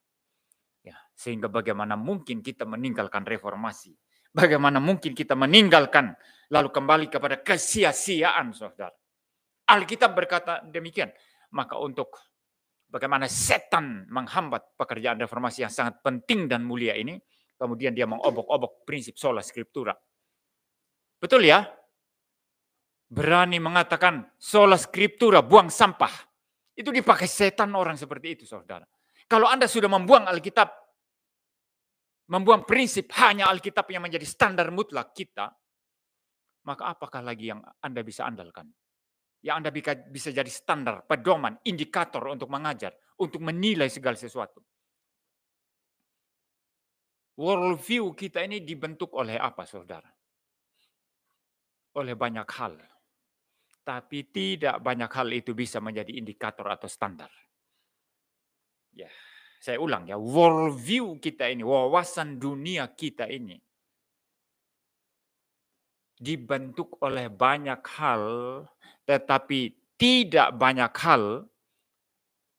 Ya, sehingga bagaimana mungkin kita meninggalkan reformasi? Bagaimana mungkin kita meninggalkan lalu kembali kepada kesia-siaan, saudara? Alkitab berkata demikian. Maka untuk bagaimana setan menghambat pekerjaan reformasi yang sangat penting dan mulia ini, kemudian dia mengobok-obok prinsip sola scriptura. Betul ya? Berani mengatakan sola scriptura, buang sampah. Itu dipakai setan orang seperti itu, saudara. Kalau Anda sudah membuang Alkitab, membuang prinsip hanya Alkitab yang menjadi standar mutlak kita, maka apakah lagi yang Anda bisa andalkan? Yang Anda bisa jadi standar, pedoman, indikator untuk mengajar, untuk menilai segala sesuatu. Worldview kita ini dibentuk oleh apa, saudara? Oleh banyak hal. Tapi tidak banyak hal itu bisa menjadi indikator atau standar. Ya, saya ulang ya, worldview kita ini, wawasan dunia kita ini dibentuk oleh banyak hal, tetapi tidak banyak hal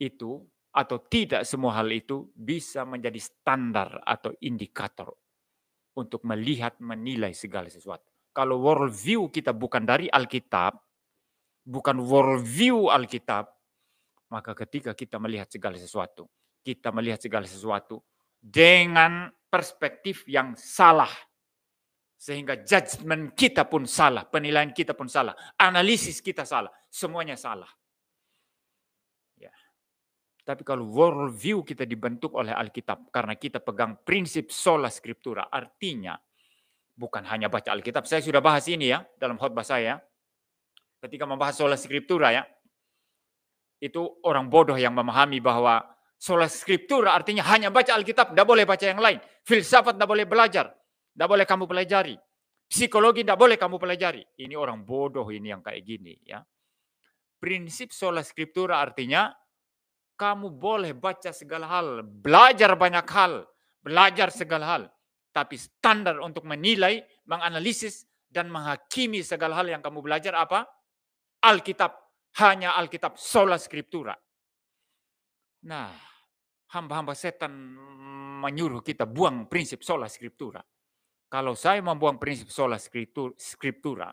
itu atau tidak semua hal itu bisa menjadi standar atau indikator untuk melihat, menilai segala sesuatu. Kalau worldview kita bukan dari Alkitab, bukan worldview Alkitab, maka ketika kita melihat segala sesuatu, kita melihat segala sesuatu dengan perspektif yang salah. Sehingga judgment kita pun salah, penilaian kita pun salah, analisis kita salah, semuanya salah. Ya. Tapi kalau world view kita dibentuk oleh Alkitab, karena kita pegang prinsip sola scriptura, artinya bukan hanya baca Alkitab. Saya sudah bahas ini ya dalam khotbah saya. Ketika membahas sola scriptura ya, itu orang bodoh yang memahami bahwa sola scriptura artinya hanya baca Alkitab, tidak boleh baca yang lain. Filsafat tidak boleh belajar, tidak boleh kamu pelajari. Psikologi tidak boleh kamu pelajari. Ini orang bodoh ini yang kayak gini ya. Prinsip sola scriptura artinya kamu boleh baca segala hal, belajar banyak hal, belajar segala hal. Tapi standar untuk menilai, menganalisis, dan menghakimi segala hal yang kamu belajar apa? Alkitab. Hanya Alkitab, sola scriptura. Nah, hamba-hamba setan menyuruh kita buang prinsip sola scriptura. Kalau saya membuang prinsip sola scriptura,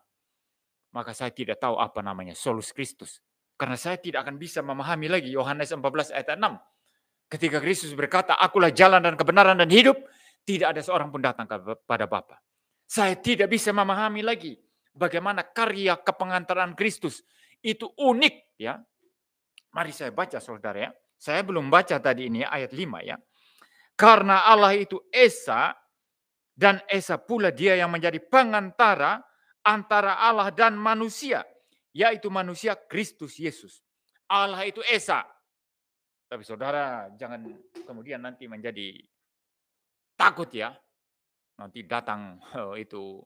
maka saya tidak tahu apa namanya solus Christus. Karena saya tidak akan bisa memahami lagi Yohanes 14 ayat 6. Ketika Kristus berkata, akulah jalan dan kebenaran dan hidup, tidak ada seorang pun datang kepada Bapa. Saya tidak bisa memahami lagi bagaimana karya kepengantaran Kristus itu unik ya. Mari saya baca saudara ya. Saya belum baca tadi ini ayat 5 ya. Karena Allah itu Esa dan Esa pula dia yang menjadi pengantara antara Allah dan manusia, yaitu manusia Kristus Yesus. Allah itu Esa. Tapi saudara jangan kemudian nanti menjadi takut ya. Nanti datang itu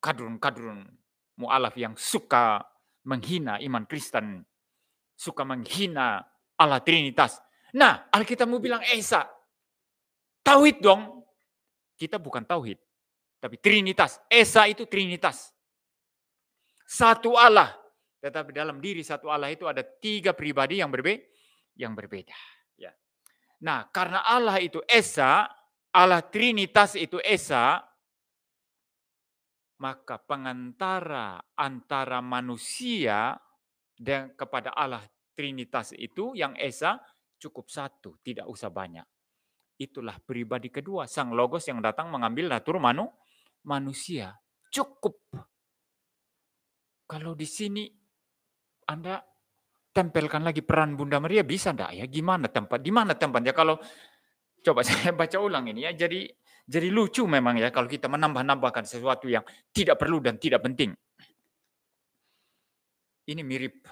kadrun-kadrun mu'alaf yang suka menghina iman Kristen, suka menghina Allah Trinitas. Nah, Alkitab mau bilang Esa. Tauhid dong. Kita bukan tauhid, tapi Trinitas. Esa itu Trinitas. Satu Allah. Tetapi dalam diri satu Allah itu ada 3 pribadi yang berbeda. Ya. Nah, karena Allah itu Esa, Allah Trinitas itu Esa, maka pengantara antara manusia dan kepada Allah Trinitas itu yang Esa cukup satu, tidak usah banyak. Itulah pribadi kedua, Sang Logos yang datang mengambil natur manusia. Cukup. Kalau di sini Anda tempelkan lagi peran Bunda Maria, bisa enggak ya? Gimana tempat? Di mana tempatnya? Kalau coba saya baca ulang ini ya. Jadi lucu memang ya kalau kita menambah-nambahkan sesuatu yang tidak perlu dan tidak penting. Ini mirip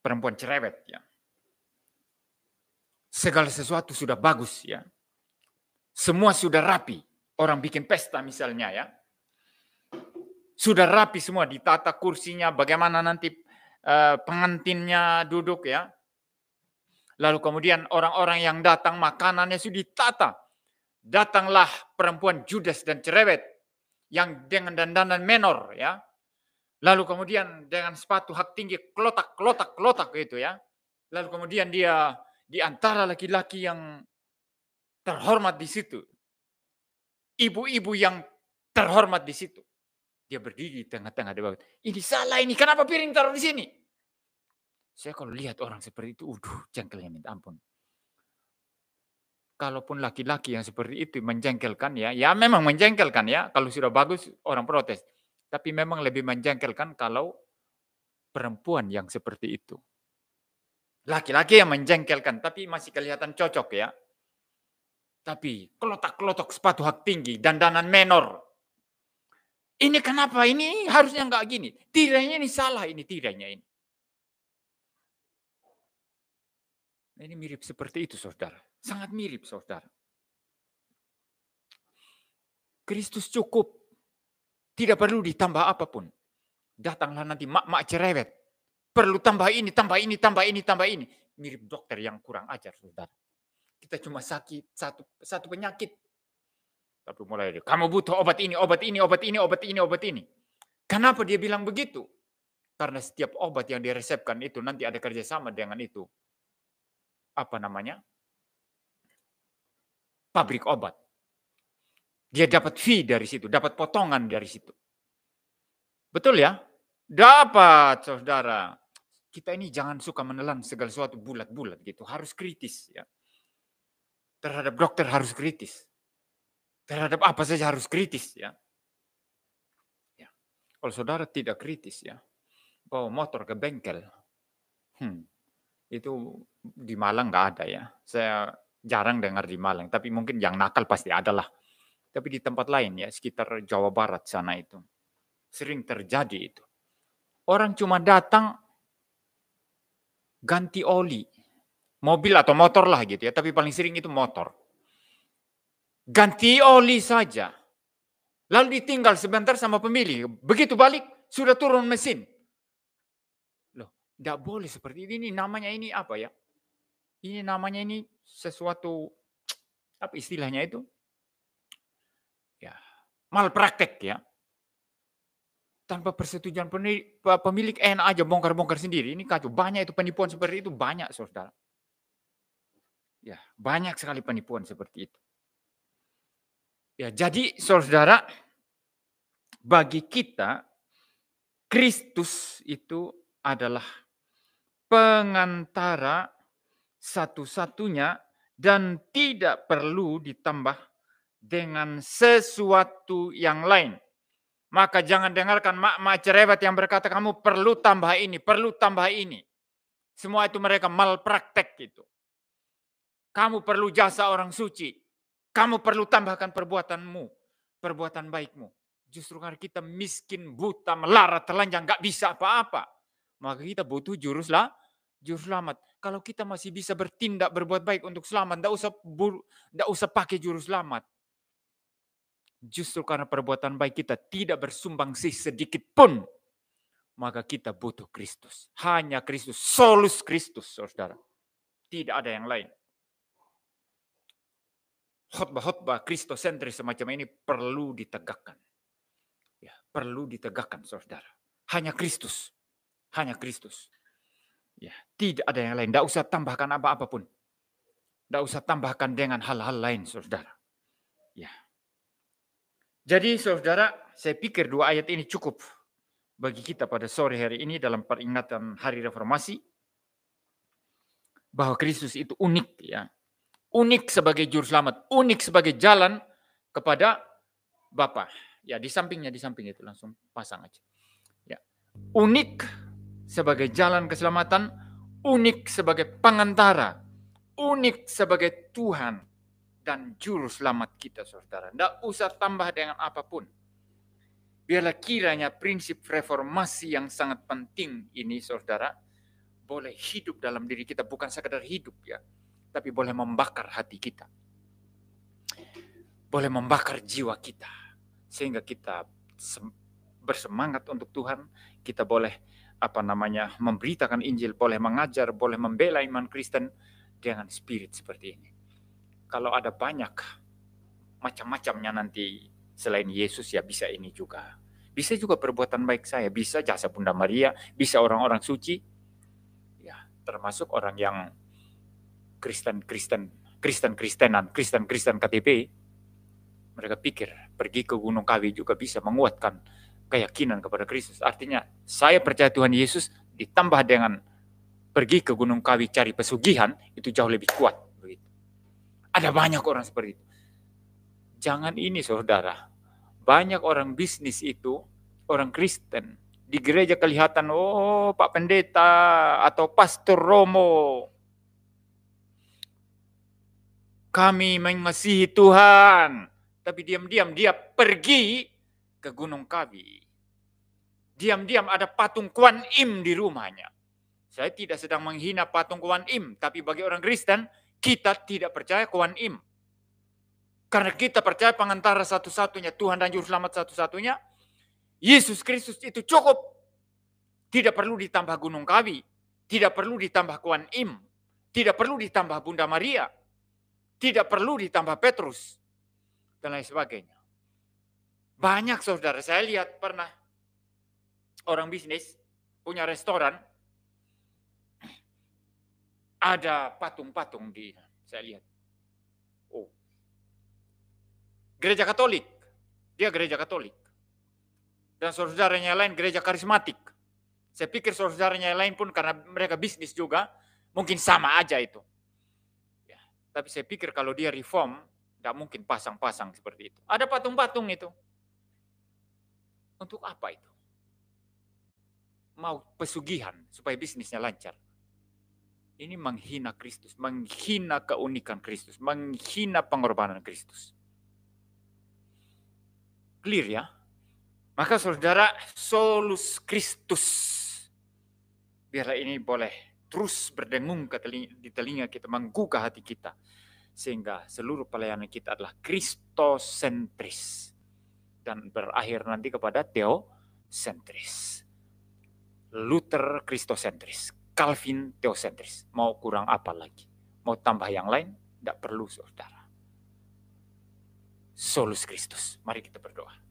perempuan cerewet ya. Segala sesuatu sudah bagus ya. Semua sudah rapi. Orang bikin pesta misalnya ya. Sudah rapi semua, ditata kursinya, bagaimana nanti pengantinnya duduk ya. Lalu kemudian orang-orang yang datang makanannya sudah ditata. Datanglah perempuan judes dan cerewet yang dengan dandanan menor ya. Lalu kemudian dengan sepatu hak tinggi klotak gitu ya. Lalu kemudian dia di antara laki-laki yang terhormat di situ. Ibu-ibu yang terhormat di situ. Dia berdiri di tengah-tengah debat. Ini salah ini, kenapa piring taruh di sini? Saya kalau lihat orang seperti itu, jengkelnya minta ampun. Kalaupun laki-laki yang seperti itu menjengkelkan ya memang menjengkelkan ya. Kalau sudah bagus orang protes. Tapi memang lebih menjengkelkan kalau perempuan yang seperti itu. Laki-laki yang menjengkelkan, tapi masih kelihatan cocok ya. Tapi kelotak-kelotok sepatu hak tinggi, dandanan menor. Ini kenapa? Ini harusnya enggak gini. Tirainya ini salah, ini tirainya ini. Ini mirip seperti itu, saudara. Sangat mirip, saudara. Kristus cukup. Tidak perlu ditambah apapun. Datanglah nanti mak-mak cerewet. Perlu tambah ini, tambah ini, tambah ini, tambah ini. Mirip dokter yang kurang ajar, saudara. Kita cuma sakit satu penyakit. Tapi mulai kamu butuh obat ini, obat ini, obat ini, obat ini, obat ini. Kenapa dia bilang begitu? Karena setiap obat yang diresepkan itu nanti ada kerjasama dengan itu. Apa namanya? Pabrik obat. Dia dapat fee dari situ, dapat potongan dari situ. Betul ya? Dapat, saudara. Kita ini jangan suka menelan segala sesuatu bulat-bulat gitu. Harus kritis ya. Terhadap dokter harus kritis. Terhadap apa saja harus kritis ya. Ya. Kalau saudara tidak kritis ya, bawa motor ke bengkel, itu di Malang nggak ada ya. Saya jarang dengar di Malang, tapi mungkin yang nakal pasti ada lah. Tapi di tempat lain ya, sekitar Jawa Barat sana itu, sering terjadi itu. Orang cuma datang ganti oli, mobil atau motor lah gitu ya, tapi paling sering itu motor. Ganti oli saja. Lalu ditinggal sebentar sama pemilik. Begitu balik, sudah turun mesin. Loh, tidak boleh seperti ini. Namanya ini apa ya? Ini namanya ini sesuatu, apa istilahnya itu? Ya, malpraktek ya. Tanpa persetujuan pemilik enak aja bongkar-bongkar sendiri. Ini kacau. Banyak itu penipuan seperti itu. Banyak, saudara. Ya, banyak sekali penipuan seperti itu. Ya, jadi saudara, bagi kita, Kristus itu adalah pengantara satu-satunya dan tidak perlu ditambah dengan sesuatu yang lain. Maka jangan dengarkan mak-mak cerewet yang berkata kamu perlu tambah ini, perlu tambah ini. Semua itu mereka malpraktek gitu. Kamu perlu jasa orang suci. Kamu perlu tambahkan perbuatanmu, perbuatan baikmu. Justru karena kita miskin, buta, melarat, telanjang, nggak bisa apa-apa. Maka kita butuh juru selamat. Kalau kita masih bisa bertindak, berbuat baik untuk selamat, nggak usah pakai juru selamat. Justru karena perbuatan baik kita tidak bersumbangsi sedikit pun, maka kita butuh Kristus. Hanya Kristus, solus Kristus, saudara. Tidak ada yang lain. Khotbah-khotbah kristosentris semacam ini perlu ditegakkan. Ya, perlu ditegakkan, saudara. Hanya Kristus. Hanya Kristus. Ya, tidak ada yang lain. Tidak usah tambahkan apa-apapun. Tidak usah tambahkan dengan hal-hal lain, saudara. Ya. Jadi, saudara, saya pikir 2 ayat ini cukup bagi kita pada sore hari ini dalam peringatan Hari Reformasi. Bahwa Kristus itu unik, ya. Unik sebagai juru selamat, unik sebagai jalan kepada Bapa. Ya, di samping itu langsung pasang aja. Ya. Unik sebagai jalan keselamatan, unik sebagai pengantara, unik sebagai Tuhan dan juru selamat kita, saudara. Tidak usah tambah dengan apapun. Biarlah kiranya prinsip reformasi yang sangat penting ini, saudara, boleh hidup dalam diri kita, bukan sekadar hidup ya, tapi boleh membakar hati kita. Boleh membakar jiwa kita. Sehingga kita bersemangat untuk Tuhan. Kita boleh memberitakan Injil, boleh mengajar, boleh membela iman Kristen dengan spirit seperti ini. Kalau ada banyak macam-macamnya nanti selain Yesus ya bisa ini juga. Bisa juga perbuatan baik saya, bisa jasa Bunda Maria, bisa orang-orang suci. Ya, termasuk orang yang Kristen KTP, mereka pikir pergi ke Gunung Kawi juga bisa menguatkan keyakinan kepada Kristus. Artinya saya percaya Tuhan Yesus ditambah dengan pergi ke Gunung Kawi cari pesugihan, itu jauh lebih kuat. Begitu. Ada banyak orang seperti itu. Jangan ini, saudara. Banyak orang bisnis itu, orang Kristen, di gereja kelihatan, oh Pak Pendeta atau Pastor Romo, kami mengasihi Tuhan. Tapi diam-diam dia pergi ke Gunung Kawi. Diam-diam ada patung Kuan Im di rumahnya. Saya tidak sedang menghina patung Kuan Im. Tapi bagi orang Kristen, kita tidak percaya Kuan Im. Karena kita percaya pengantara satu-satunya, Tuhan dan Juru Selamat satu-satunya, Yesus Kristus itu cukup. Tidak perlu ditambah Gunung Kawi. Tidak perlu ditambah Kuan Im. Tidak perlu ditambah Bunda Maria. Tidak perlu ditambah Petrus. Dan lain sebagainya. Banyak saudara, saya lihat pernah orang bisnis punya restoran, ada patung-patung di, saya lihat. Oh, gereja Katolik, dia gereja Katolik. Dan saudaranya lain gereja karismatik. Saya pikir saudaranya lain pun karena mereka bisnis juga, mungkin sama aja itu. Ya, tapi saya pikir kalau dia reform Tidak mungkin pasang-pasang seperti itu. Ada patung-patung itu. Untuk apa itu? Mau pesugihan supaya bisnisnya lancar. Ini menghina Kristus, menghina keunikan Kristus, menghina pengorbanan Kristus. Clear ya? Maka saudara, solus Kristus. Biarlah ini boleh terus berdengung di telinga kita, menggugah hati kita. Sehingga seluruh pelayanan kita adalah kristosentris. Dan berakhir nanti kepada teosentris. Luther kristosentris. Calvin teosentris. Mau kurang apa lagi? Mau tambah yang lain? Tidak perlu saudara. Solus Kristus. Mari kita berdoa.